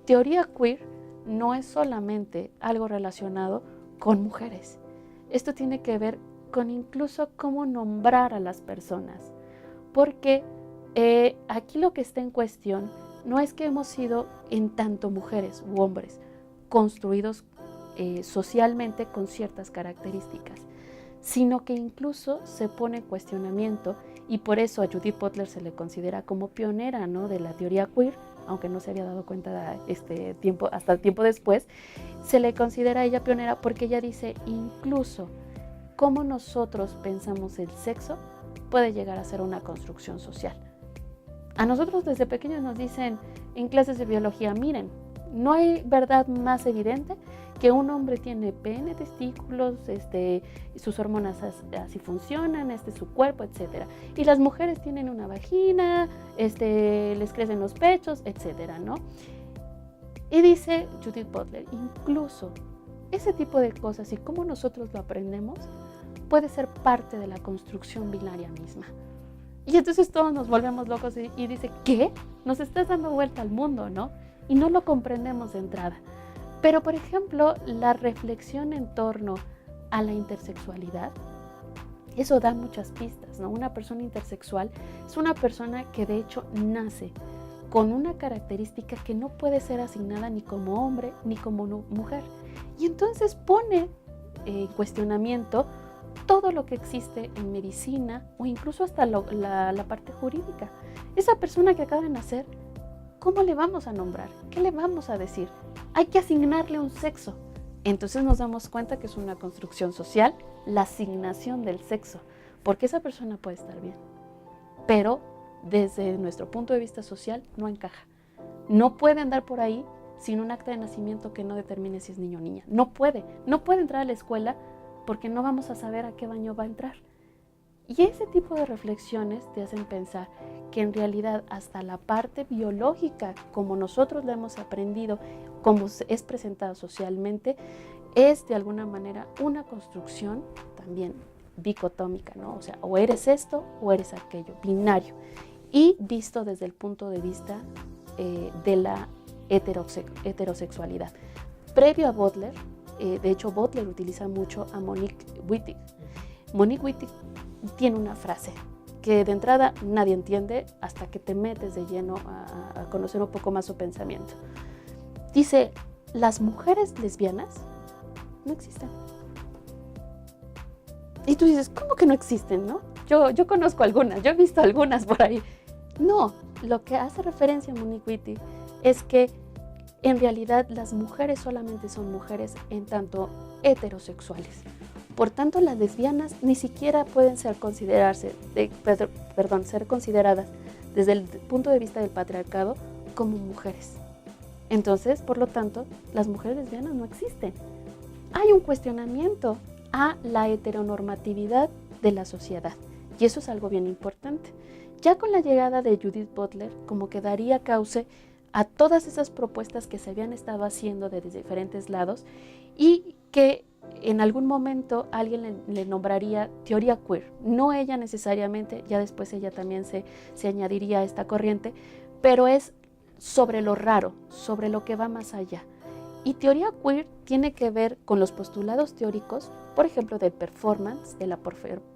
teoría queer no es solamente algo relacionado con mujeres. Esto tiene que ver con incluso cómo nombrar a las personas, porque aquí lo que está en cuestión no es que hemos sido en tanto mujeres u hombres construidos socialmente con ciertas características, sino que incluso se pone en cuestionamiento, y por eso a Judith Butler se le considera como pionera, ¿no?, de la teoría queer, aunque no se había dado cuenta hasta el tiempo después. Se le considera a ella pionera porque ella dice incluso cómo nosotros pensamos el sexo puede llegar a ser una construcción social. A nosotros desde pequeños nos dicen en clases de biología, miren, no hay verdad más evidente que un hombre tiene pene, testículos, sus hormonas así funcionan, su cuerpo, etc. Y las mujeres tienen una vagina, les crecen los pechos, etc., ¿no? Y dice Judith Butler, incluso ese tipo de cosas y cómo nosotros lo aprendemos puede ser parte de la construcción binaria misma. Y entonces todos nos volvemos locos y dice, ¿qué? Nos estás dando vuelta al mundo, ¿no? Y no lo comprendemos de entrada. Pero, por ejemplo, la reflexión en torno a la intersexualidad, eso da muchas pistas, ¿no? Una persona intersexual es una persona que de hecho nace con una característica que no puede ser asignada ni como hombre ni como mujer. Y entonces pone en cuestionamiento todo lo que existe en medicina o incluso hasta la parte jurídica. Esa persona que acaba de nacer, ¿cómo le vamos a nombrar? ¿Qué le vamos a decir? Hay que asignarle un sexo. Entonces nos damos cuenta que es una construcción social, la asignación del sexo, porque esa persona puede estar bien, pero desde nuestro punto de vista social no encaja. No puede andar por ahí sin un acta de nacimiento que no determine si es niño o niña. No puede entrar a la escuela porque no vamos a saber a qué baño va a entrar. Y ese tipo de reflexiones te hacen pensar que en realidad hasta la parte biológica, como nosotros la hemos aprendido, como es presentada socialmente, es de alguna manera una construcción también dicotómica, ¿no? O sea, o eres esto o eres aquello, binario, y visto desde el punto de vista de la heterosexualidad. Previo a Butler, de hecho Butler utiliza mucho a Monique Wittig. Monique Wittig tiene una frase que de entrada nadie entiende hasta que te metes de lleno a conocer un poco más su pensamiento. Dice, las mujeres lesbianas no existen. Y tú dices, ¿cómo que no existen, no? Yo conozco algunas, yo he visto algunas por ahí. No, lo que hace referencia a Monique Wittig es que en realidad las mujeres solamente son mujeres en tanto heterosexuales. Por tanto, las lesbianas ni siquiera pueden ser consideradas desde el punto de vista del patriarcado como mujeres. Entonces, por lo tanto, las mujeres lesbianas no existen. Hay un cuestionamiento a la heteronormatividad de la sociedad, y eso es algo bien importante. Ya con la llegada de Judith Butler, como que daría cauce a todas esas propuestas que se habían estado haciendo desde diferentes lados y que en algún momento alguien le nombraría teoría queer. No ella necesariamente, ya después ella también se añadiría a esta corriente, pero es sobre lo raro, sobre lo que va más allá. Y teoría queer tiene que ver con los postulados teóricos, por ejemplo, del performance, de la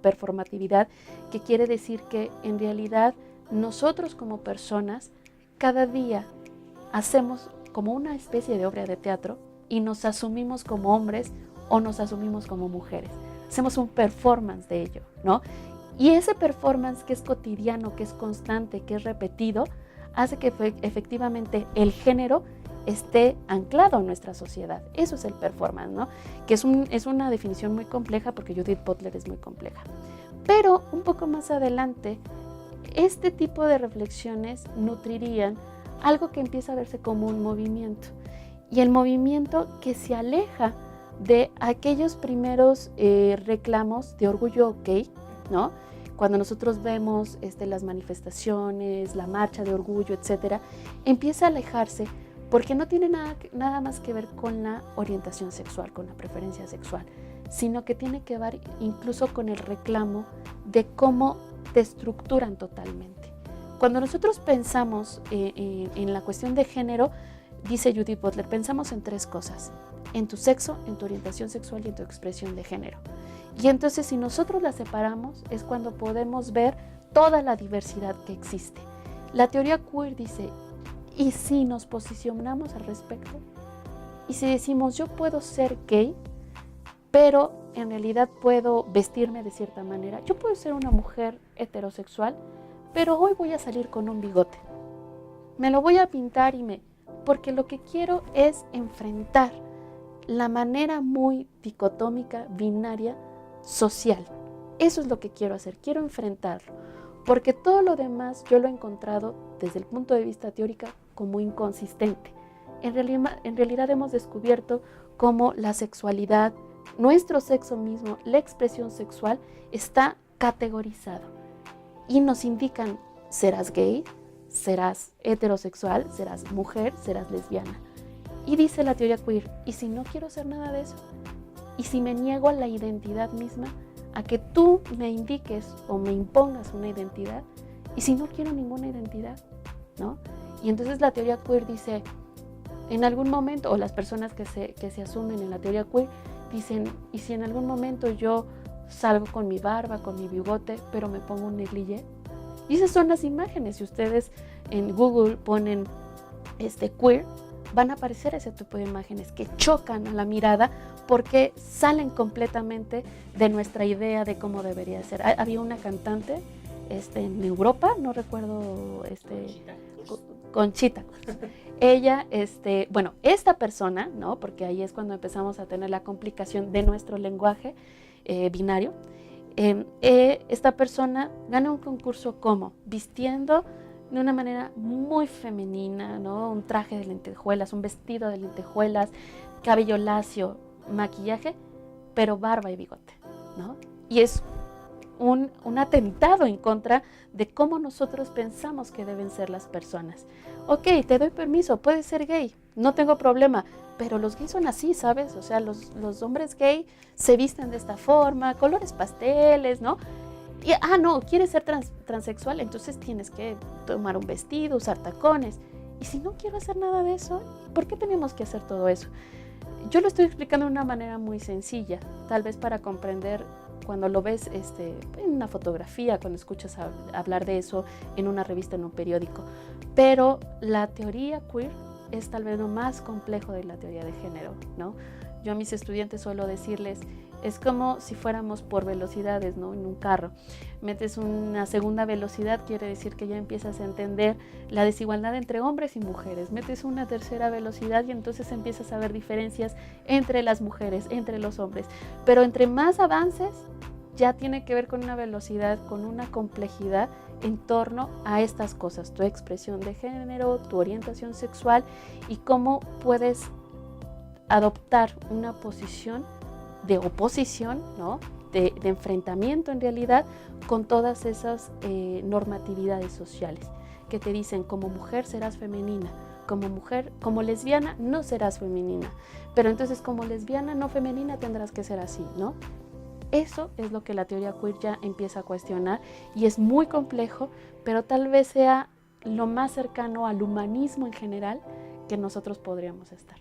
performatividad, que quiere decir que en realidad nosotros como personas cada día hacemos como una especie de obra de teatro y nos asumimos como hombres o nos asumimos como mujeres. Hacemos un performance de ello, ¿no? Y ese performance que es cotidiano, que es constante, que es repetido, hace que efectivamente el género esté anclado en nuestra sociedad. Eso es el performance, ¿no? Que es una definición muy compleja porque Judith Butler es muy compleja. Pero un poco más adelante, este tipo de reflexiones nutrirían algo que empieza a verse como un movimiento. Y el movimiento que se aleja de aquellos primeros reclamos de orgullo gay, ¿no? Cuando nosotros vemos las manifestaciones, la marcha de orgullo, etcétera, empieza a alejarse porque no tiene nada más que ver con la orientación sexual, con la preferencia sexual, sino que tiene que ver incluso con el reclamo de cómo te estructuran totalmente. Cuando nosotros pensamos en la cuestión de género, dice Judith Butler, pensamos en 3 cosas: en tu sexo, en tu orientación sexual y en tu expresión de género. Y entonces si nosotros las separamos es cuando podemos ver toda la diversidad que existe. La teoría queer dice, ¿y si nos posicionamos al respecto? Y si decimos, yo puedo ser gay, pero en realidad puedo vestirme de cierta manera. Yo puedo ser una mujer heterosexual, pero hoy voy a salir con un bigote. Me lo voy a pintar porque lo que quiero es enfrentar la manera muy dicotómica, binaria, social. Eso es lo que quiero hacer, quiero enfrentarlo, porque todo lo demás yo lo he encontrado desde el punto de vista teórico como inconsistente. En realidad hemos descubierto cómo la sexualidad, nuestro sexo mismo, la expresión sexual está categorizado y nos indican, serás gay, serás heterosexual, serás mujer, serás lesbiana. Y dice la teoría queer, ¿y si no quiero hacer nada de eso? ¿Y si me niego a la identidad misma, a que tú me indiques o me impongas una identidad? ¿Y si no quiero ninguna identidad? ¿No? Y entonces la teoría queer dice, en algún momento, o las personas que se asumen en la teoría queer, dicen, ¿y si en algún momento yo salgo con mi barba, con mi bigote, pero me pongo un negligé? Y esas son las imágenes. Si ustedes en Google ponen queer, van a aparecer ese tipo de imágenes que chocan a la mirada porque salen completamente de nuestra idea de cómo debería ser. Había una cantante en Europa, no recuerdo, Conchita. Ella, bueno, esta persona, ¿no? Porque ahí es cuando empezamos a tener la complicación de nuestro lenguaje binario. Esta persona gana un concurso como vistiendo de una manera muy femenina, ¿no? Un traje de lentejuelas, un vestido de lentejuelas, cabello lacio, maquillaje, pero barba y bigote, ¿no? Y es un atentado en contra de cómo nosotros pensamos que deben ser las personas. Ok, te doy permiso, puedes ser gay, no tengo problema, pero los gays son así, ¿sabes? O sea, los hombres gay se visten de esta forma, colores pasteles, ¿no? Y, no, quieres ser transexual, entonces tienes que tomar un vestido, usar tacones. Y si no quiero hacer nada de eso, ¿por qué tenemos que hacer todo eso? Yo lo estoy explicando de una manera muy sencilla, tal vez para comprender cuando lo ves en una fotografía, cuando escuchas hablar de eso en una revista, en un periódico. Pero la teoría queer es tal vez lo más complejo de la teoría de género, ¿no? Yo a mis estudiantes suelo decirles, es como si fuéramos por velocidades, ¿no? En un carro. Metes una segunda velocidad, quiere decir que ya empiezas a entender la desigualdad entre hombres y mujeres. Metes una tercera velocidad y entonces empiezas a ver diferencias entre las mujeres, entre los hombres. Pero entre más avances, ya tiene que ver con una velocidad, con una complejidad en torno a estas cosas, tu expresión de género, tu orientación sexual y cómo puedes adoptar una posición de oposición, ¿no? de enfrentamiento en realidad con todas esas normatividades sociales que te dicen como mujer serás femenina, como mujer, como lesbiana no serás femenina, pero entonces como lesbiana no femenina tendrás que ser así, ¿no? Eso es lo que la teoría queer ya empieza a cuestionar y es muy complejo, pero tal vez sea lo más cercano al humanismo en general que nosotros podríamos estar.